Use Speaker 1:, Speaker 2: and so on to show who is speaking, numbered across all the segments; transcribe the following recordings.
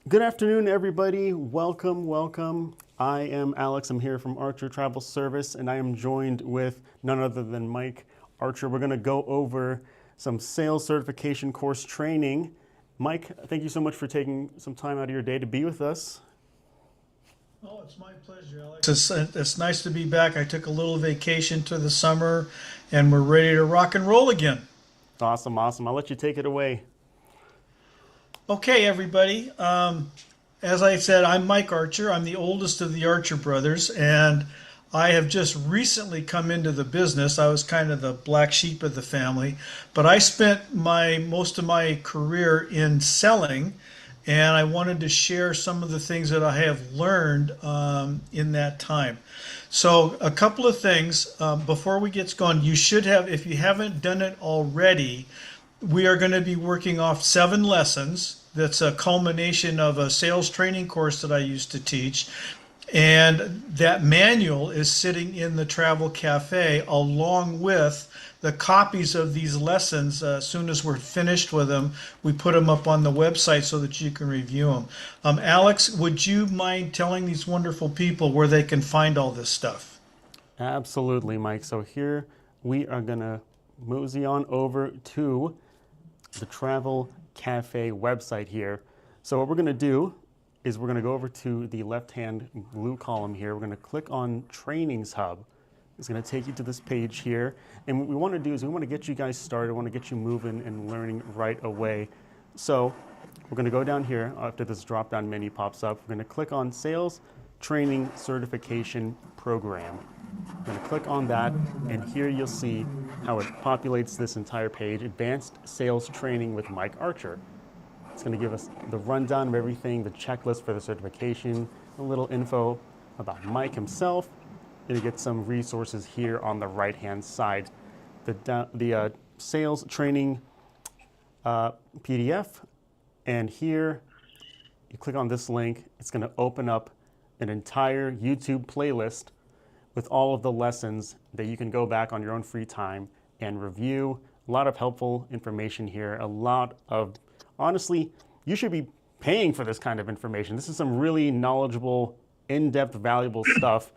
Speaker 1: Good afternoon, everybody. Welcome, welcome. I am Alex. I'm here from Archer Travel Service, and I am joined with none other than Mike Archer. We're going to go over some sales certification course training. Mike, thank you so much for taking some time out of your day to be with us.
Speaker 2: Oh, it's my pleasure, Alex. It's nice to be back. I took a little vacation to the summer, and we're ready to rock and roll again.
Speaker 1: Awesome, awesome. I'll let you take it away.
Speaker 2: Okay, everybody. As I said, I'm Mike Archer. I'm the oldest of the Archer brothers, and I have just recently come into the business. I was kind of the black sheep of the family, but I spent most of my career in selling, and I wanted to share some of the things that I have learned in that time. So, a couple of things before we get going. You should have, if you haven't done it already, we are going to be working off 7 lessons. That's a culmination of a sales training course that I used to teach. And that manual is sitting in the travel cafe along with the copies of these lessons. As soon as we're finished with them, we put them up on the website so that you can review them. Alex, would you mind telling these wonderful people where they can find all this stuff?
Speaker 1: Absolutely, Mike. So here we are going to mosey on over to the Travel Cafe website here. So what we're going to do is we're going to go over to the left-hand blue column here. We're going to click on Trainings Hub. It's going to take you to this page here. And what we want to do is we want to get you guys started. We want to get you moving and learning right away. So we're going to go down here after this drop-down menu pops up. We're going to click on Sales Training Certification Program. I'm going to click on that, and here you'll see how it populates this entire page, Advanced Sales Training with Mike Archer. It's going to give us the rundown of everything, the checklist for the certification, a little info about Mike himself, and you get some resources here on the right-hand side. The sales training PDF, and here you click on this link, it's going to open up an entire YouTube playlist with all of the lessons that you can go back on your own free time and review. A lot of helpful information here. A lot of, honestly, you should be paying for this kind of information. This is some really knowledgeable, in-depth, valuable stuff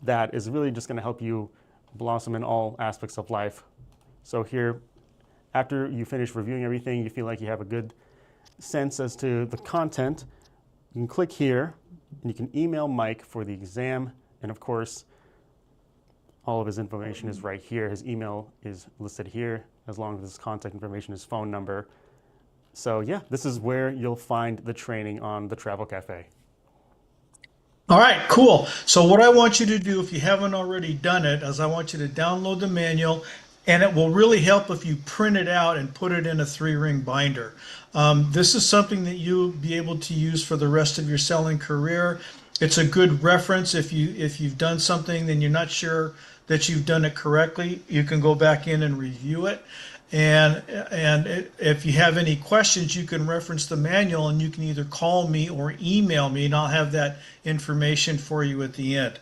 Speaker 1: that is really just gonna help you blossom in all aspects of life. So here, after you finish reviewing everything, you feel like you have a good sense as to the content, you can click here and you can email Mike for the exam. And of course, all of his information is right here. His email is listed here, as long as his contact information, his phone number. So yeah, this is where you'll find the training on the Travel Cafe.
Speaker 2: All right, cool. So what I want you to do, if you haven't already done it, is I want you to download the manual, and it will really help if you print it out and put it in a 3-ring binder. This is something that you'll be able to use for the rest of your selling career. It's a good reference if you've done something, then you're not sure that you've done it correctly. You can go back in and review it. If you have any questions, you can reference the manual, and you can either call me or email me, and I'll have that information for you at the end.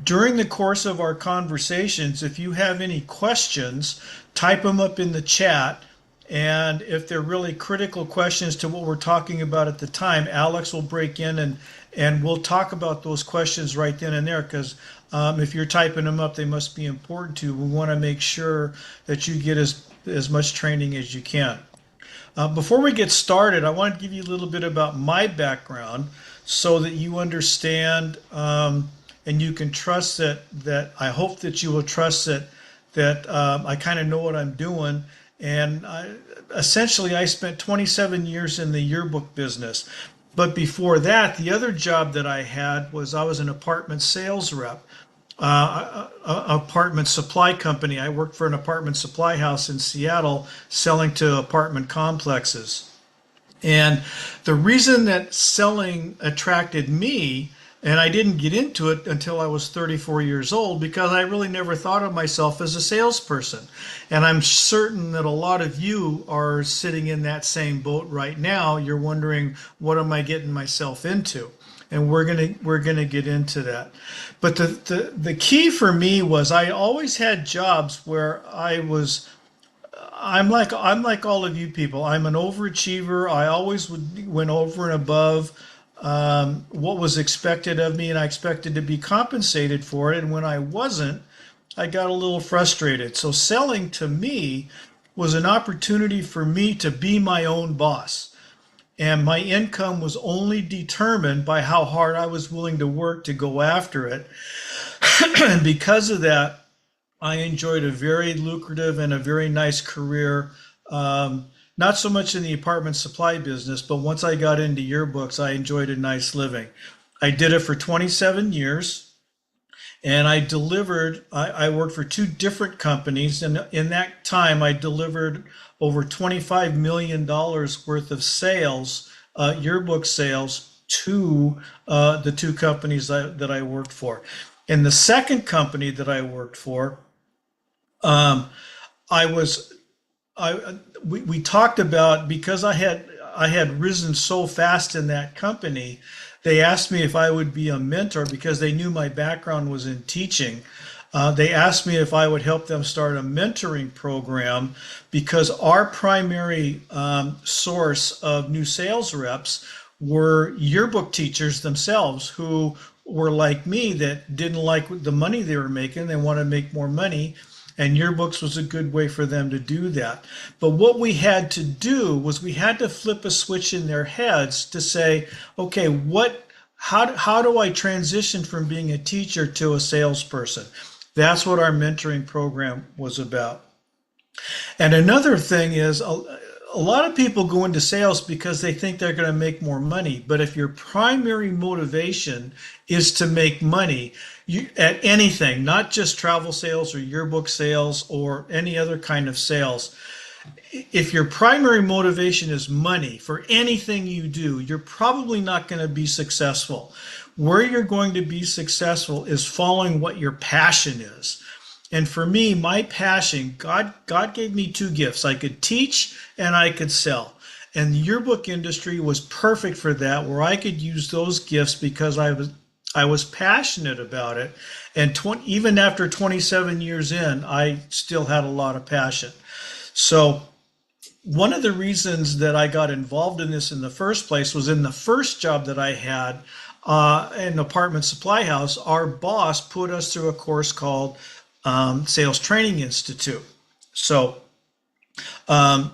Speaker 2: During the course of our conversations, if you have any questions, type them up in the chat. And if they're really critical questions to what we're talking about at the time, Alex will break in and we'll talk about those questions right then and there, because if you're typing them up, they must be important to you. We want to make sure that you get as much training as you can. Before we get started, I want to give you a little bit about my background so that you understand and you can trust that I hope that you will trust that I kind of know what I'm doing. And essentially, I spent 27 years in the yearbook business. But before that, the other job that I had was I was an apartment sales rep, apartment supply company. I worked for an apartment supply house in Seattle selling to apartment complexes. And the reason that selling attracted me, and I didn't get into it until I was 34 years old, because I really never thought of myself as a salesperson. And I'm certain that a lot of you are sitting in that same boat right now. You're wondering, what am I getting myself into? And we're gonna get into that. But the key for me was I always had jobs where I'm like all of you people. I'm an overachiever. I always went over and above what was expected of me, and I expected to be compensated for it. And when I wasn't, I got a little frustrated. So selling to me was an opportunity for me to be my own boss. And my income was only determined by how hard I was willing to work to go after it. And because of that, I enjoyed a very lucrative and a very nice career. Not so much in the apartment supply business, but once I got into yearbooks, I enjoyed a nice living. I did it for 27 years, and I worked for two different companies, and in that time, I delivered over $25 million worth of sales, yearbook sales, to the two companies that I worked for. In the second company that I worked for, um, I was we talked about, because I had risen so fast in that company. They asked me if I would be a mentor because they knew my background was in teaching. They asked me if I would help them start a mentoring program because our primary source of new sales reps were yearbook teachers themselves who were like me, that didn't like the money they were making. They wanted to make more money, and yearbooks was a good way for them to do that. But what we had to do was we had to flip a switch in their heads to say, okay, how do I transition from being a teacher to a salesperson? That's what our mentoring program was about. And another thing is, a lot of people go into sales because they think they're going to make more money. But if your primary motivation is to make money, at anything, not just travel sales or yearbook sales or any other kind of sales, if your primary motivation is money for anything you do, you're probably not going to be successful. Where you're going to be successful is following what your passion is. And for me, my passion, God gave me two gifts. I could teach and I could sell. And the yearbook industry was perfect for that, where I could use those gifts because I was passionate about it. And even after 27 years in, I still had a lot of passion. So one of the reasons that I got involved in this in the first place was in the first job that I had in an apartment supply house. Our boss put us through a course called Sales Training Institute. So, um,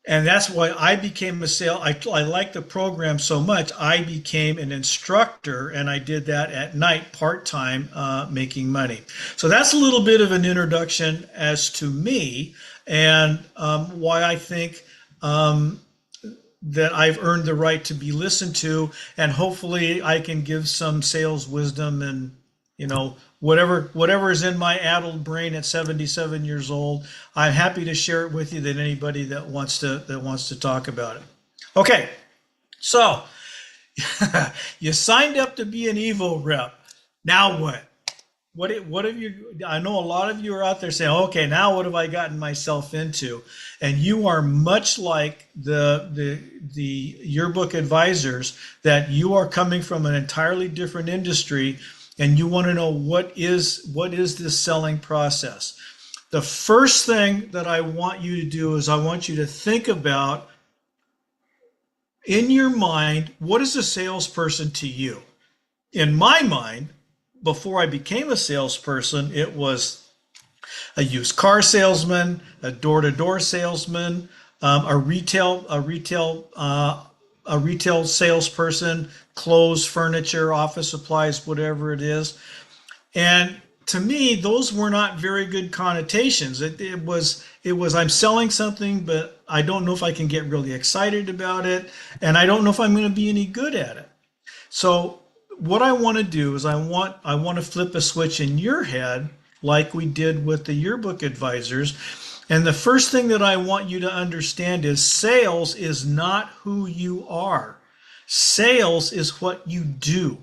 Speaker 2: and that's why I became a sale. I liked the program so much, I became an instructor, and I did that at night, part time, making money. So that's a little bit of an introduction as to me and why I think that I've earned the right to be listened to, and hopefully I can give some sales wisdom and whatever is in my addled brain at 77 years old. I'm happy to share it with you than anybody that wants to talk about it. Okay, so you signed up to be an Evo rep. Now what? What have you? I know a lot of you are out there saying, "Okay, now what have I gotten myself into?" And you are much like the yearbook advisors, that you are coming from an entirely different industry, and you want to know what is this selling process. The first thing that I want you to do is I want you to think about, in your mind, what is a salesperson to you? In my mind, before I became a salesperson, it was a used car salesman, a door-to-door salesman, a retail salesperson, clothes, furniture, office supplies, whatever it is. And to me, those were not very good connotations. It was I'm selling something, but I don't know if I can get really excited about it, and I don't know if I'm going to be any good at it. So what I want to do is I want to flip a switch in your head, like we did with the yearbook advisors. And the first thing that I want you to understand is sales is not who you are. Sales is what you do.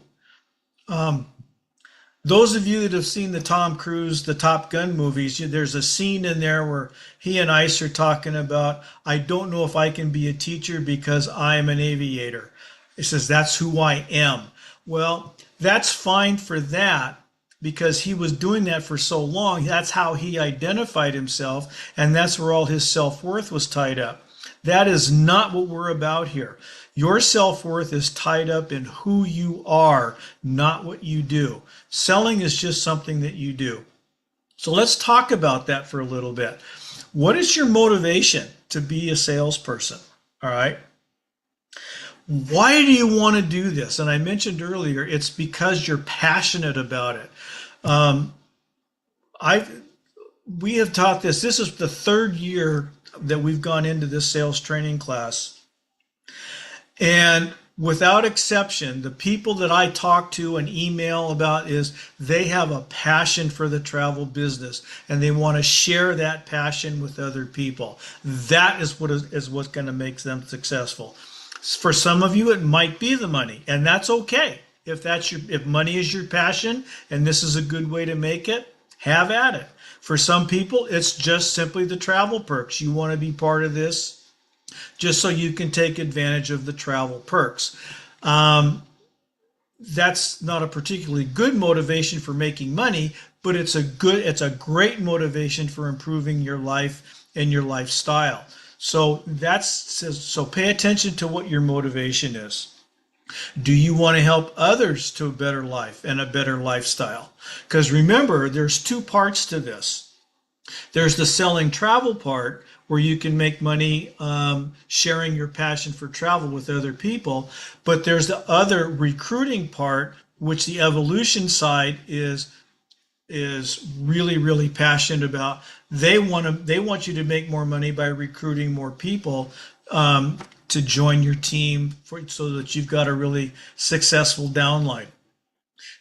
Speaker 2: Those of you that have seen the Tom Cruise, the Top Gun movies, there's a scene in there where he and Ice are talking about, I don't know if I can be a teacher because I'm an aviator. He says, that's who I am. Well, that's fine for that, because he was doing that for so long. That's how he identified himself, and that's where all his self-worth was tied up. That is not what we're about here. Your self-worth is tied up in who you are, not what you do. Selling is just something that you do. So let's talk about that for a little bit. What is your motivation to be a salesperson? All right. Why do you want to do this? And I mentioned earlier, it's because you're passionate about it. Um, I've we have taught this. This is the third year that we've gone into this sales training class. And without exception, the people that I talk to and email about is they have a passion for the travel business and they want to share that passion with other people. That is what's going to make them successful. For some of you, it might be the money, and that's okay. If money is your passion and this is a good way to make it, have at it. For some people, it's just simply the travel perks. You want to be part of this just so you can take advantage of the travel perks. That's not a particularly good motivation for making money, but it's a great motivation for improving your life and your lifestyle. So pay attention to what your motivation is. Do you want to help others to a better life and a better lifestyle? Because remember, there's two parts to this. There's the selling travel part where you can make money sharing your passion for travel with other people. But there's the other recruiting part, which the evolution side is really, really passionate about. They want you to make more money by recruiting more people to join your team so that you've got a really successful downline.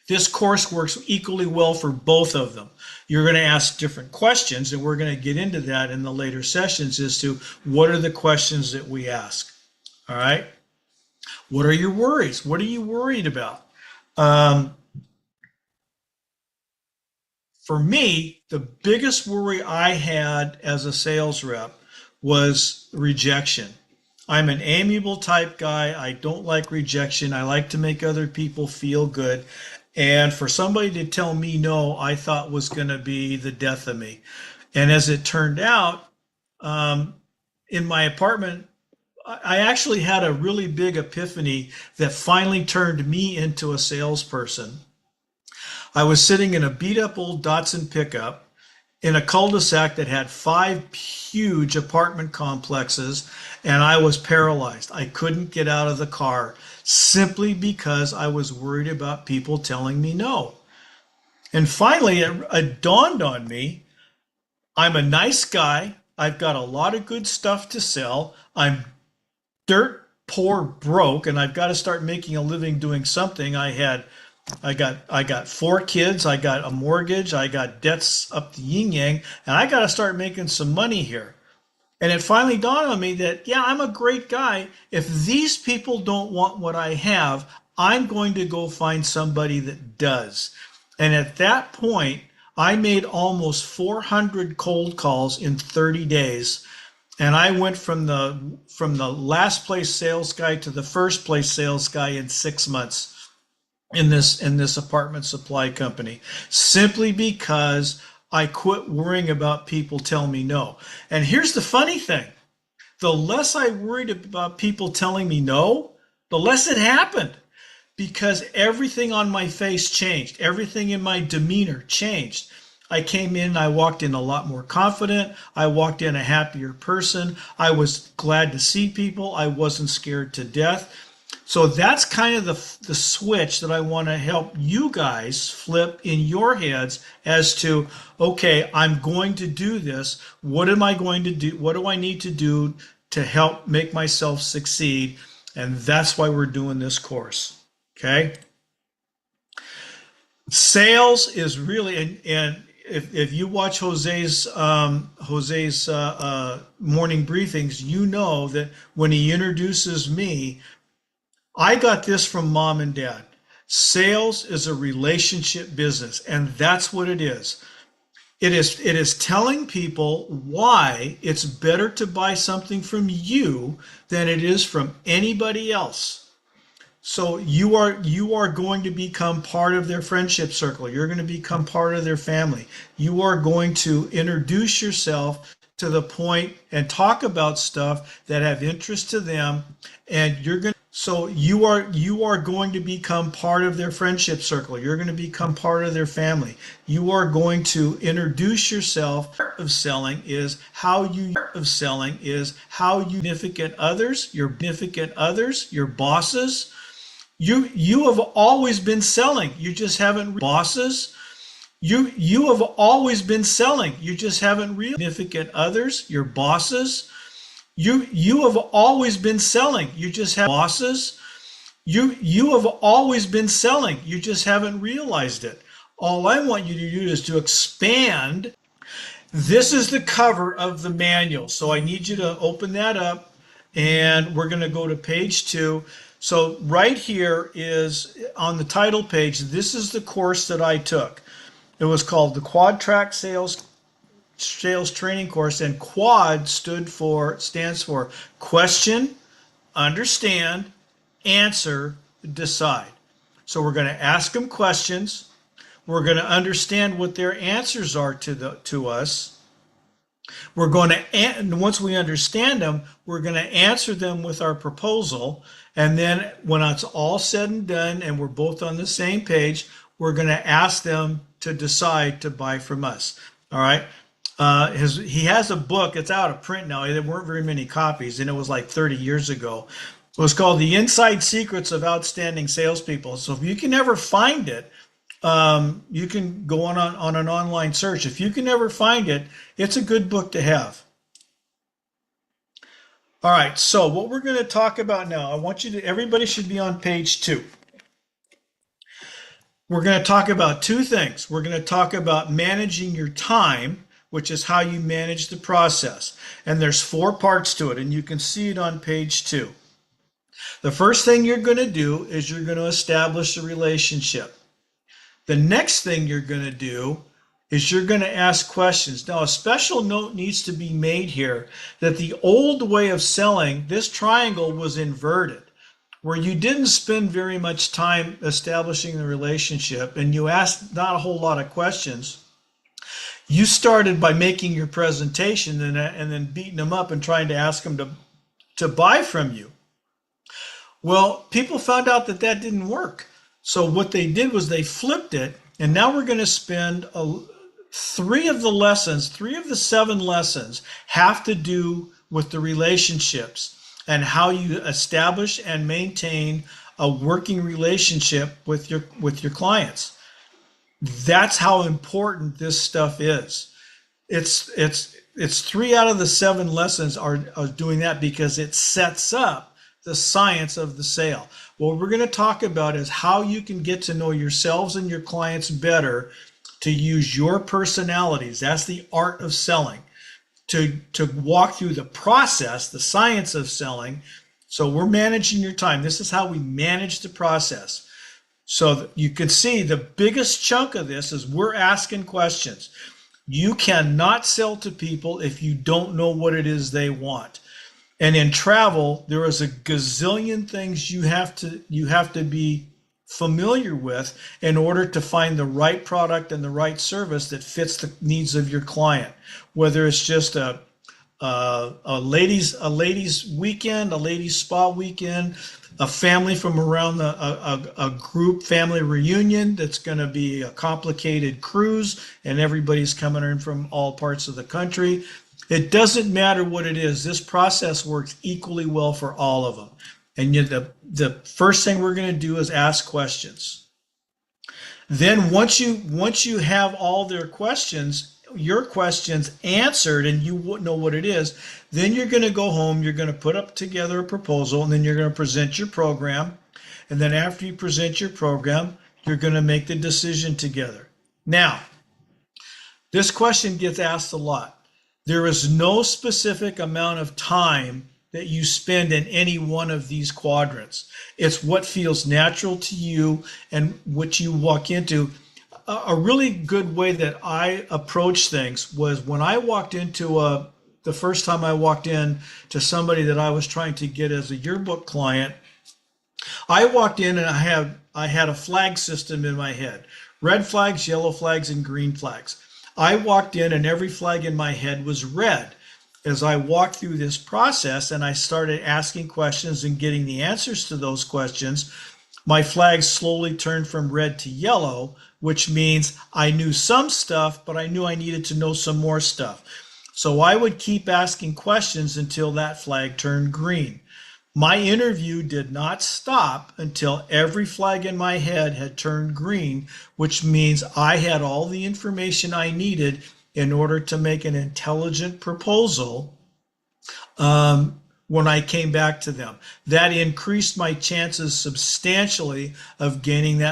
Speaker 2: This course works equally well for both of them. You're going to ask different questions, and we're going to get into that in the later sessions as to what are the questions that we ask. All right? What are your worries? What are you worried about? For me, the biggest worry I had as a sales rep was rejection. I'm an amiable type guy. I don't like rejection. I like to make other people feel good. And for somebody to tell me no, I thought was going to be the death of me. And as it turned out, in my apartment, I actually had a really big epiphany that finally turned me into a salesperson. I was sitting in a beat up old Datsun pickup in a cul-de-sac that had 5 huge apartment complexes, and I was paralyzed. I couldn't get out of the car simply because I was worried about people telling me no. And finally, it dawned on me, I'm a nice guy. I've got a lot of good stuff to sell. I'm dirt poor broke, and I've got to start making a living doing something. I got 4 kids, I got a mortgage, I got debts up the yin yang, and I got to start making some money here. And it finally dawned on me that, yeah, I'm a great guy. If these people don't want what I have, I'm going to go find somebody that does. And at that point, I made almost 400 cold calls in 30 days. And I went from the last place sales guy to the first place sales guy in 6 months in this apartment supply company, simply because I quit worrying about people telling me no. And here's the funny thing. The less I worried about people telling me no, the less it happened, because everything on my face changed. Everything in my demeanor changed. I came in, I walked in a lot more confident. I walked in a happier person. I was glad to see people. I wasn't scared to death. So that's kind of the switch that I want to help you guys flip in your heads as to, okay, I'm going to do this. What am I going to do? What do I need to do to help make myself succeed? And that's why we're doing this course. Okay. Sales is really, and if you watch Jose's morning briefings, you know that when he introduces me, I got this from mom and dad. Sales is a relationship business, and that's what it is. It is telling people why it's better to buy something from you than it is from anybody else. So you are going to become part of their friendship circle. You're going to become part of their family. You are going to introduce yourself to the point and talk about stuff that have interest to them, and you are going to become part of their friendship circle. You're going to become part of their family. You are going to introduce yourself. Significant others, your bosses. You have always been selling. You just haven't bosses. You have always been selling. You just haven't real significant others, your bosses. You have always been selling. You just have bosses. You have always been selling. You just haven't realized it. All I want you to do is to expand. This is the cover of the manual. So I need you to open that up, and we're going to go to page 2. So right here is on the title page. This is the course that I took. It was called the Quad Track Sales Training Course, and Quad stands for question, understand, answer, decide. So we're going to ask them questions. We're going to understand what their answers are to us. We're going to, and once we understand them, we're going to answer them with our proposal. And then when it's all said and done and we're both on the same page, we're going to ask them to decide to buy from us. All right. He has a book. It's out of print now. There weren't very many copies, and it was like 30 years ago. It was called The Inside Secrets of Outstanding Salespeople. So if you can ever find it, you can go on an online search. If you can ever find it, it's a good book to have. All right, so what we're going to talk about now, everybody should be on page 2. We're going to talk about 2 things. We're going to talk about managing your time, which is how you manage the process. And there's 4 parts to it, and you can see it on page 2. The first thing you're going to do is you're going to establish a relationship. The next thing you're going to do is you're going to ask questions. Now, a special note needs to be made here that the old way of selling, this triangle was inverted, where you didn't spend very much time establishing the relationship and you asked not a whole lot of questions. You started by making your presentation and then beating them up and trying to ask them to buy from you. Well, people found out that didn't work. So what they did was they flipped it, and now we're going to spend 3 of the 7 lessons have to do with the relationships and how you establish and maintain a working relationship with your clients. That's how important this stuff is. It's 3 out of the 7 lessons are doing that because it sets up the science of the sale. What we're going to talk about is how you can get to know yourselves and your clients better to use your personalities. That's the art of selling. To walk through the process, the science of selling. So we're managing your time. This is how we manage the process. So you can see the biggest chunk of this is we're asking questions. You cannot sell to people if you don't know what it is they want. And in travel, there is a gazillion things you have to be familiar with in order to find the right product and the right service that fits the needs of your client. Whether it's just a ladies weekend, a ladies spa weekend, a family from around a group family reunion that's going to be a complicated cruise and everybody's coming in from all parts of the country. It doesn't matter what it is. This process works equally well for all of them. And the first thing we're going to do is ask questions. Then once you have all their questions, your questions answered, and you know what it is, then you're going to go home, you're going to put up together a proposal, and then you're going to present your program. And then after you present your program, you're going to make the decision together. Now, this question gets asked a lot. There is no specific amount of time that you spend in any one of these quadrants. It's what feels natural to you and what you walk into. A really good way that I approach things was when I walked into the first time I walked in to somebody that I was trying to get as a yearbook client, I walked in and I had a flag system in my head. Red flags, yellow flags, and green flags. I walked in and every flag in my head was red. As I walked through this process and I started asking questions and getting the answers to those questions, my flags slowly turned from red to yellow, which means I knew some stuff, but I knew I needed to know some more stuff. So I would keep asking questions until that flag turned green. My interview did not stop until every flag in my head had turned green, which means I had all the information I needed in order to make an intelligent proposal when I came back to them. That increased my chances substantially of gaining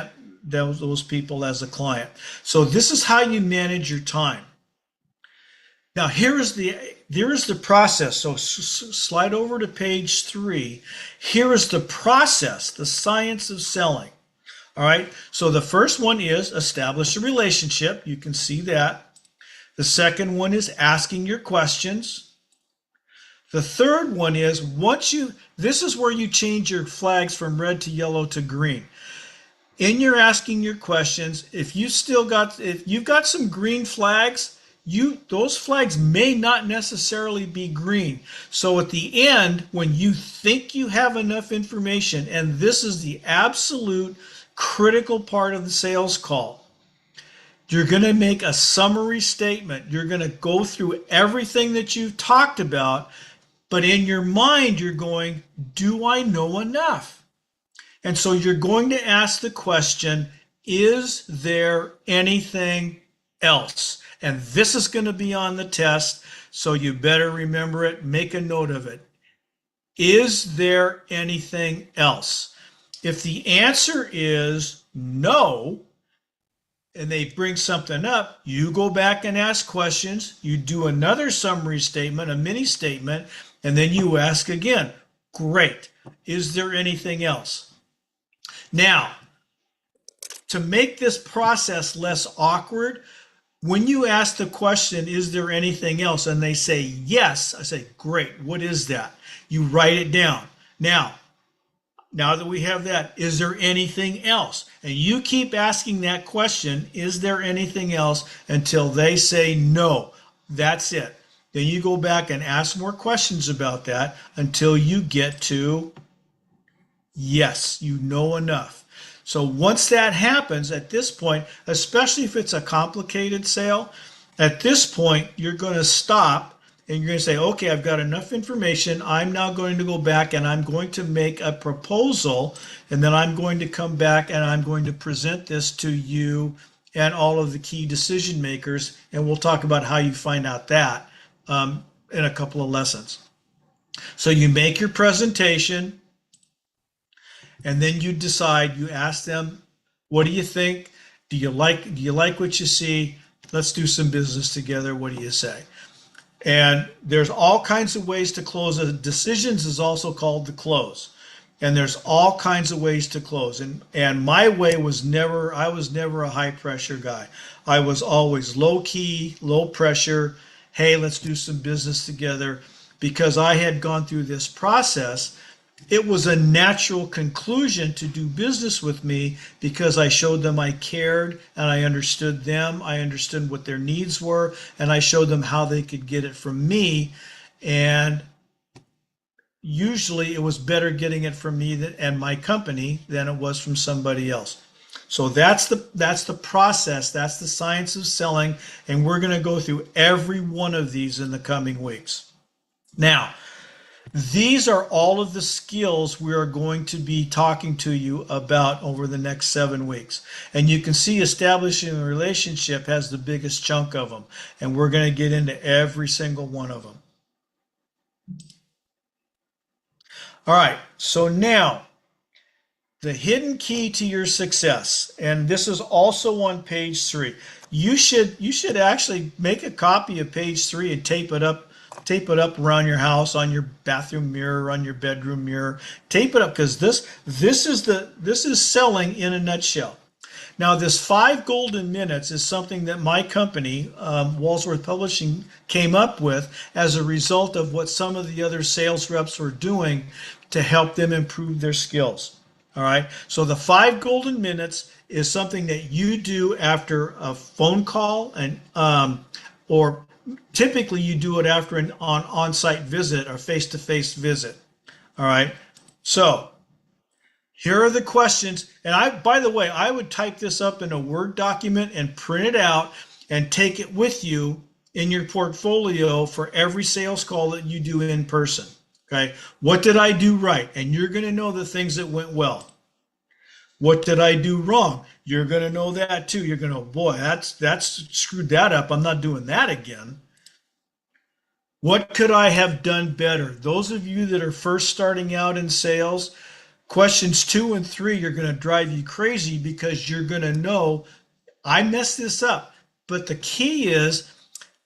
Speaker 2: those people as a client. So this is how you manage your time. Now here is the process. So slide over to page 3. Here is the process, the science of selling. All right. So the first one is establish a relationship. You can see that. The second one is asking your questions. The third one is this is where you change your flags from red to yellow to green. In your asking your questions, if you've got some green flags, those flags may not necessarily be green. So at the end, when you think you have enough information, and this is the absolute critical part of the sales call, you're going to make a summary statement. You're going to go through everything that you've talked about, but in your mind, you're going, do I know enough? And so you're going to ask the question, is there anything else? And this is going to be on the test, so you better remember it. Make a note of it. Is there anything else? If the answer is no, and they bring something up, you go back and ask questions. You do another summary statement, a mini statement, and then you ask again. Great. Is there anything else? Now, to make this process less awkward, when you ask the question, is there anything else? And they say yes, I say, great, what is that? You write it down. Now that we have that, is there anything else? And you keep asking that question, is there anything else, until they say no. That's it. Then you go back and ask more questions about that until you get to yes, you know enough. So once that happens, at this point, especially if it's a complicated sale, at this point, you're going to stop and you're going to say, okay, I've got enough information. I'm now going to go back and I'm going to make a proposal, and then I'm going to come back and I'm going to present this to you and all of the key decision makers, and we'll talk about how you find out that in a couple of lessons. So you make your presentation, and then you decide, you ask them, what do you think? Do you like what you see? Let's do some business together. What do you say? And there's all kinds of ways to close. Decisions is also called the close. And there's all kinds of ways to close. And my way was I was never a high pressure guy. I was always low key, low pressure. Hey, let's do some business together. Because I had gone through this process, it was a natural conclusion to do business with me because I showed them I cared and I understood them. I understood what their needs were, and I showed them how they could get it from me. And usually it was better getting it from me and my company than it was from somebody else. So that's the process. That's the science of selling. And we're going to go through every one of these in the coming weeks. Now, these are all of the skills we are going to be talking to you about over the next 7 weeks. And you can see establishing a relationship has the biggest chunk of them. And we're going to get into every single one of them. All right, so now the hidden key to your success, and this is also on page 3. You should actually make a copy of page 3 and tape it up around your house, on your bathroom mirror, on your bedroom mirror. Tape it up, because this is selling in a nutshell. Now, this 5 golden minutes is something that my company, Walsworth Publishing, came up with as a result of what some of the other sales reps were doing to help them improve their skills. All right. So the 5 golden minutes is something that you do after a phone call and or typically you do it after an on-site visit or face-to-face visit. All right. So here are the questions. And by the way, I would type this up in a Word document and print it out and take it with you in your portfolio for every sales call that you do in person. Okay. What did I do right? And you're going to know the things that went well. What did I do wrong? You're going to know that too. You're going to, boy, that's screwed that up. I'm not doing that again. What could I have done better? Those of you that are first starting out in sales, questions 2 and 3 are going to drive you crazy because you're going to know I messed this up. But the key is,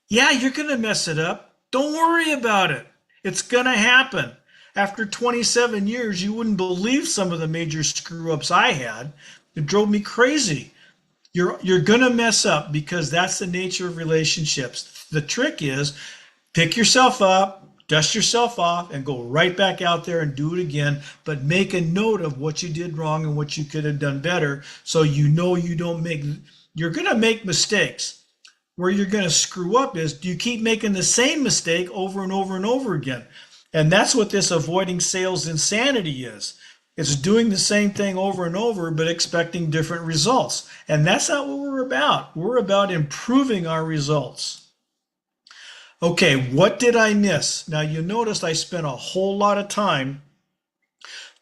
Speaker 2: yeah, you're going to mess it up. Don't worry about it. It's going to happen. After 27 years, you wouldn't believe some of the major screw ups I had. It drove me crazy. You're going to mess up because that's the nature of relationships. The trick is pick yourself up, dust yourself off, and go right back out there and do it again. But make a note of what you did wrong and what you could have done better so you know you don't make, you're going to make mistakes. Where you're going to screw up is, do you keep making the same mistake over and over and over again? And that's what this avoiding sales insanity is. It's doing the same thing over and over, but expecting different results. And that's not what we're about. We're about improving our results. Okay, what did I miss? Now, you noticed I spent a whole lot of time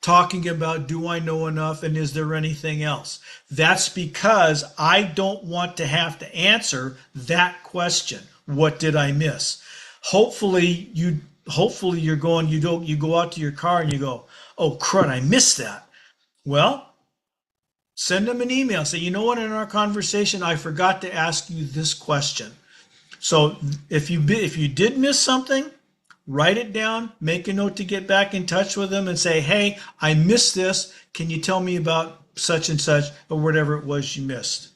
Speaker 2: talking about, do I know enough and is there anything else? That's because I don't want to have to answer that question. What did I miss? Hopefully you're going, you go out to your car and you go, oh crud, I missed that. Well, send them an email. Say, you know what, in our conversation, I forgot to ask you this question. So if you did miss something, write it down, make a note to get back in touch with them and say, hey, I missed this. Can you tell me about such and such or whatever it was you missed?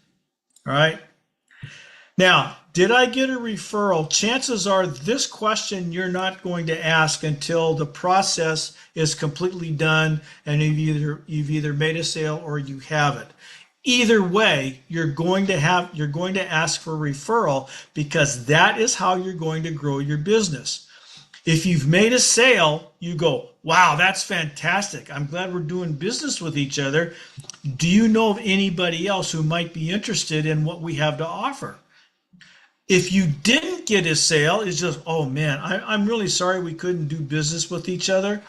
Speaker 2: All right. Now, did I get a referral? Chances are this question you're not going to ask until the process is completely done and you've either made a sale or you haven't. Either way, you're going to ask for a referral because that is how you're going to grow your business. If you've made a sale, you go, wow, that's fantastic. I'm glad we're doing business with each other. Do you know of anybody else who might be interested in what we have to offer? If you didn't get a sale, it's just, oh man, I'm really sorry we couldn't do business with each other.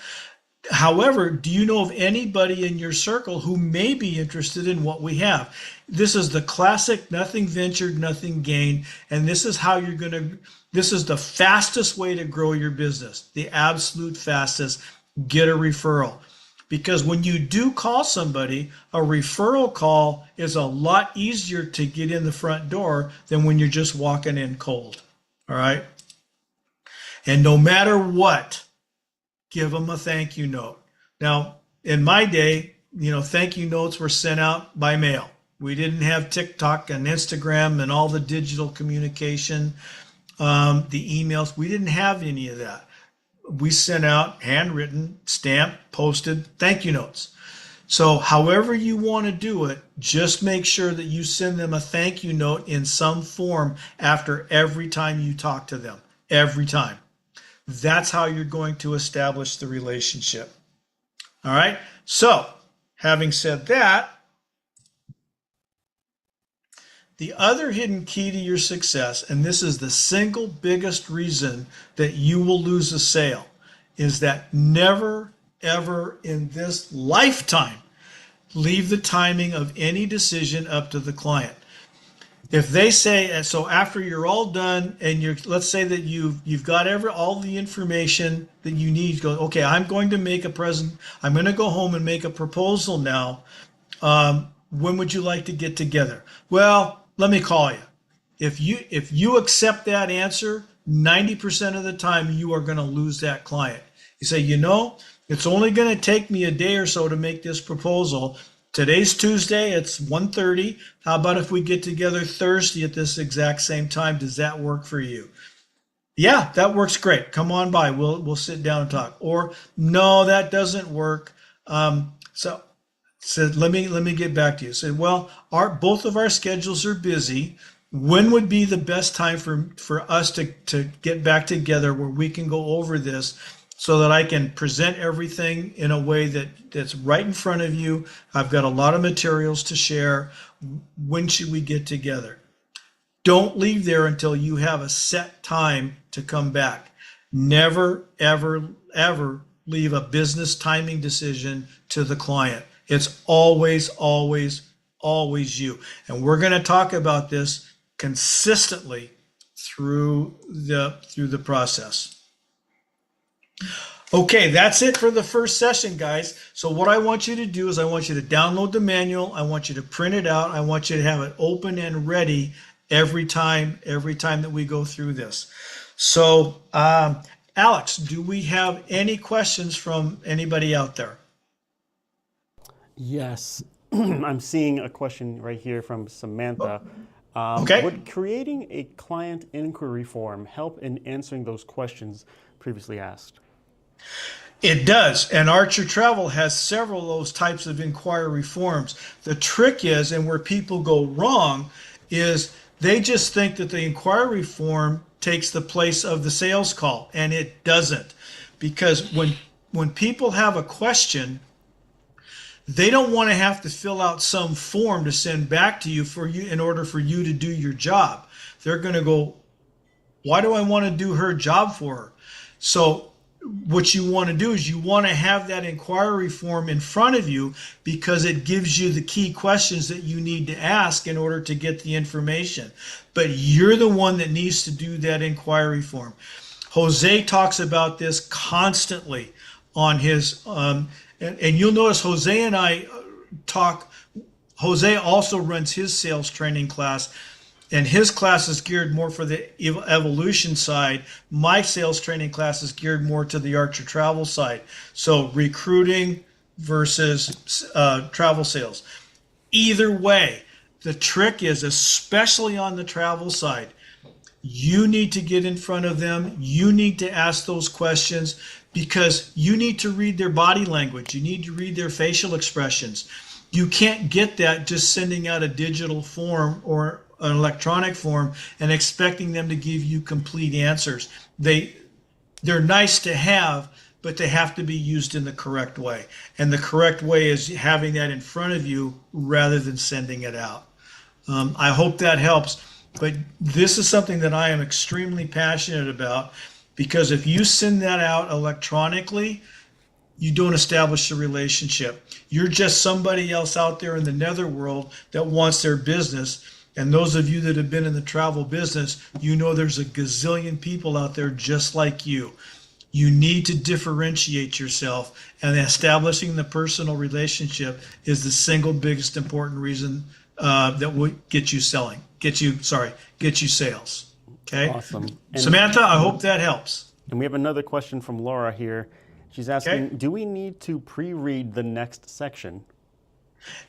Speaker 2: However, do you know of anybody in your circle who may be interested in what we have? This is the classic nothing ventured, nothing gained. And this is how this is the fastest way to grow your business, the absolute fastest. Get a referral. Because when you do call somebody, a referral call is a lot easier to get in the front door than when you're just walking in cold. All right. And no matter what, give them a thank you note. Now, in my day, thank you notes were sent out by mail. We didn't have TikTok and Instagram and all the digital communication, the emails. We didn't have any of that. We sent out handwritten, stamped, posted thank you notes. So however you want to do it, just make sure that you send them a thank you note in some form after every time you talk to them. Every time. That's how you're going to establish the relationship. All right. So having said that, the other hidden key to your success, and this is the single biggest reason that you will lose a sale, is that never, ever in this lifetime leave the timing of any decision up to the client. If they say, so after you're all done and let's say that you've got all the information that you need, go, okay, I'm going to make a present. I'm going to go home and make a proposal now. When would you like to get together? Well, let me call you. If you accept that answer, 90% of the time you are going to lose that client. You say, it's only going to take me a day or so to make this proposal. Today's Tuesday, it's 1:30. How about if we get together Thursday at this exact same time? Does that work for you? Yeah, that works great. Come on by. We'll sit down and talk. Or no, that doesn't work. So Said, let me get back to you. Said, well, our both of our schedules are busy. When would be the best time for us to get back together where we can go over this so that I can present everything in a way that's right in front of you. I've got a lot of materials to share. When should we get together? Don't leave there until you have a set time to come back. Never, ever, ever leave a business timing decision to the client. It's always, always, always you. And we're going to talk about this consistently through the process. Okay, that's it for the first session, guys. So what I want you to do is I want you to download the manual. I want you to print it out. I want you to have it open and ready every time that we go through this. So, Alex, do we have any questions from anybody out there?
Speaker 1: Yes, I'm seeing a question right here from Samantha.
Speaker 2: Okay.
Speaker 1: Would creating a client inquiry form help in answering those questions previously asked?
Speaker 2: It does. And Archer Travel has several of those types of inquiry forms. The trick is, and where people go wrong, is they just think that the inquiry form takes the place of the sales call, and it doesn't. Because when people have a question, they don't want to have to fill out some form to send back to you in order for you to do your job. They're going to go, why do I want to do her job for her? So what you want to do is you want to have that inquiry form in front of you because it gives you the key questions that you need to ask in order to get the information. But you're the one that needs to do that inquiry form. Jose talks about this constantly on his, and you'll notice Jose and I talk. Jose also runs his sales training class, and his class is geared more for the evolution side. My sales training class is geared more to the Archer Travel side. So recruiting versus travel sales. Either way, the trick is, especially on the travel side, you need to get in front of them. You need to ask those questions because you need to read their body language. You need to read their facial expressions. You can't get that just sending out a digital form or an electronic form and expecting them to give you complete answers. They're nice to have, but they have to be used in the correct way. And the correct way is having that in front of you rather than sending it out. I hope that helps. But this is something that I am extremely passionate about because if you send that out electronically, you don't establish a relationship. You're just somebody else out there in the netherworld that wants their business. And those of you that have been in the travel business, you know there's a gazillion people out there just like you. You need to differentiate yourself, and establishing the personal relationship is the single biggest important reason that will get you sales. Okay.
Speaker 1: Awesome. And,
Speaker 2: Samantha, I hope that helps.
Speaker 1: And we have another question from Laura here. She's asking,
Speaker 2: Okay.
Speaker 1: do we need to pre-read the next section?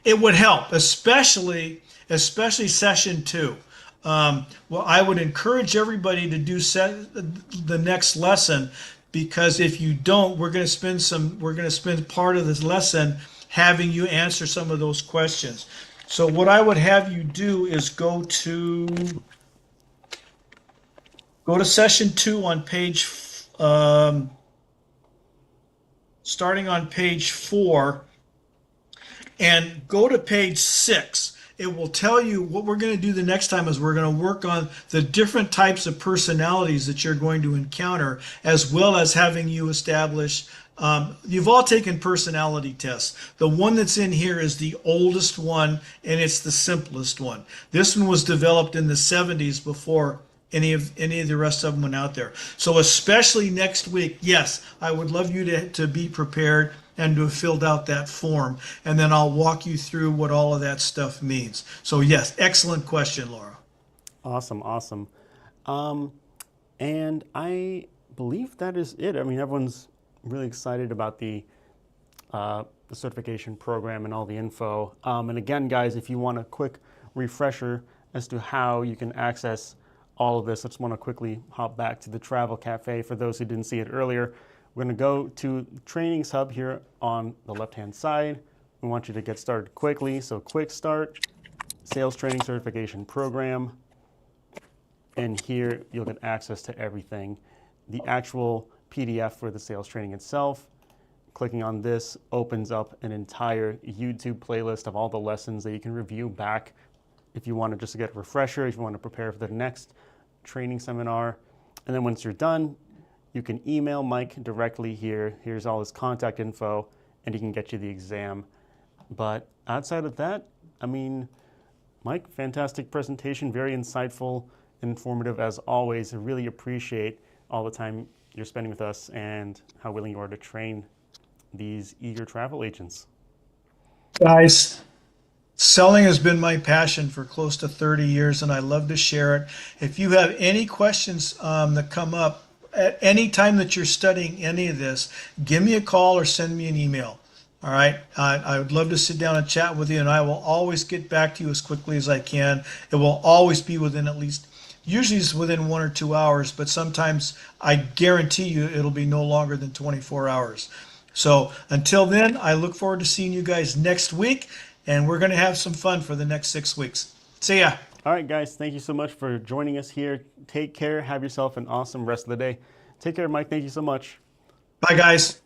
Speaker 2: It would help, especially session 2. Well, I would encourage everybody to do the next lesson, because if you don't, we're going to spend part of this lesson having you answer some of those questions. So what I would have you do is go to session 2 on page, starting on page 4, and go to page 6. It will tell you what we're going to do the next time is we're going to work on the different types of personalities that you're going to encounter, as well as having you establish. You've all taken personality tests. The one that's in here is the oldest one, and it's the simplest one. This one was developed in the 70s before any of the rest of them went out there. So especially next week, yes, I would love you to be prepared and to have filled out that form, and then I'll walk you through what all of that stuff means. So yes, excellent question, Laura.
Speaker 1: Awesome, awesome. And I believe that is it. I mean, everyone's really excited about the certification program and all the info. And again, guys, if you want a quick refresher as to how you can access all of this, I just want to quickly hop back to the Travel Cafe. For those who didn't see it earlier, we're going to go to Trainings Hub here on the left-hand side. We want you to get started quickly. So quick start, sales training certification program. And here you'll get access to everything. The actual PDF for the sales training itself. Clicking on this opens up an entire YouTube playlist of all the lessons that you can review back if you want to just get a refresher, if you want to prepare for the next training seminar. And then once you're done, you can email Mike directly here. Here's all his contact info, and he can get you the exam. But outside of that, I mean, Mike, fantastic presentation, very insightful and informative as always. I really appreciate all the time you're spending with us and how willing you are to train these eager travel agents.
Speaker 2: Guys, selling has been my passion for close to 30 years, and I love to share it. If you have any questions that come up at any time that you're studying any of this, give me a call or send me an email. All right. I would love to sit down and chat with you, and I will always get back to you as quickly as I can. It will always be within at least, usually it's within 1 or 2 hours, but sometimes I guarantee you it'll be no longer than 24 hours. So until then, I look forward to seeing you guys next week, and we're going to have some fun for the next 6 weeks. See ya.
Speaker 1: All right, guys, thank you so much for joining us here. Take care. Have yourself an awesome rest of the day. Take care, Mike. Thank you so much.
Speaker 2: Bye, guys.